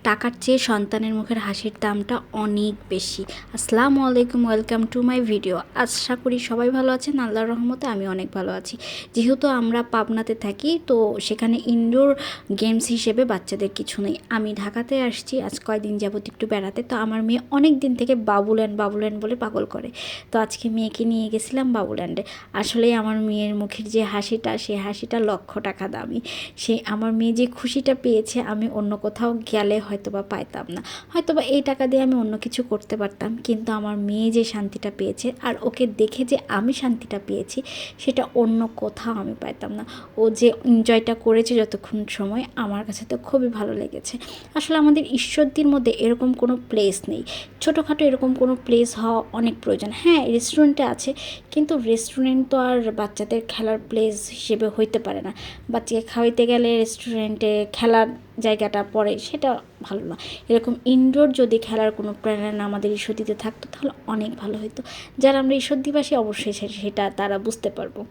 টাকার চেয়ে সন্তানের মুখের হাসির দামটা অনেক বেশি। আসসালামু আলাইকুম, ওয়েলকাম টু মাই ভিডিও। আশা করি সবাই ভালো আছেন, আল্লাহর রহমতে আমি অনেক ভালো আছি। যেহেতু আমরা পাবনাতে থাকি, তো সেখানে ইনডোর গেমস হিসেবে বাচ্চাদের কিছু নেই। আমি ঢাকাতে আসছি আজ কয়েকদিন যাবত একটু বেড়াতে। তো আমার মেয়ে অনেক দিন থেকে বাবুল্যান্ড বাবুল্যান্ড বলে পাগল করে। তো আজকে মেয়েকে নিয়ে গেছিলাম বাবুল্যান্ডে। আসলে আমার মেয়ের মুখের যে হাসিটা, সেই হাসিটা লক্ষ টাকা দামি। আমার মেয়ে যে খুশিটা পেয়েছে, আমি অন্য কোথাও গেলে হয়তোবা পাইতাম না। হয়তোবা এই টাকা দিয়ে আমি অন্য কিছু করতে পারতাম, কিন্তু আমার মেয়ে যে শান্তিটা পেয়েছে আর ওকে দেখে যে আমি শান্তিটা পেয়েছি, সেটা অন্য কোথাও আমি পাইতাম না। ও যে এনজয়টা করেছে যতক্ষণ সময়, আমার কাছে তো খুবই ভালো লেগেছে। আসলে আমাদের ঈশ্বরদীর মধ্যে এরকম কোনো প্লেস নেই। ছোটোখাটো এরকম কোনো প্লেস হওয়া অনেক প্রয়োজন। হ্যাঁ, রেস্টুরেন্টে আছে, কিন্তু রেস্টুরেন্ট তো আর বাচ্চাদের খেলার প্লেস হিসেবে হইতে পারে না। বাচ্চাকে খাওয়াইতে গেলে রেস্টুরেন্টে খেলার জায়গাটা পড়ে, সেটা ভালো না। এরকম ইনডোর যদি খেলার কোনো প্ল্যান আমাদের ঈশ্বরদীতে থাকতো, তাহলে অনেক ভালো হতো। যারা আমরা ঈশ্বরদীবাসী, অবশ্যই সেটা তারা বুঝতে পারবো।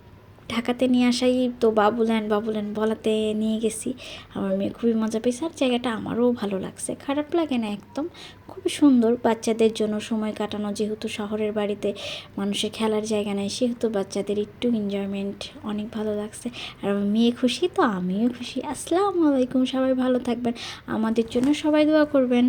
ঢাকাতে নিয়ে আসাই তো বাবুল্যান্ড বাবুল্যান্ড বলাতে নিয়ে গেছি। আমার মেয়ে খুবই মজা পেয়েছে, আর জায়গাটা আমারও ভালো লাগছে, খারাপ লাগে না একদম। খুবই সুন্দর বাচ্চাদের জন্য সময় কাটানো। যেহেতু শহরের বাড়িতে মানুষের খেলার জায়গা নেই, সেহেতু বাচ্চাদের একটু এনজয়মেন্ট অনেক ভালো লাগছে। আর আমার মেয়ে খুশি, তো আমিও খুশি। আসসালামু আলাইকুম, সবাই ভালো থাকবেন, আমাদের জন্য সবাই দোয়া করবেন।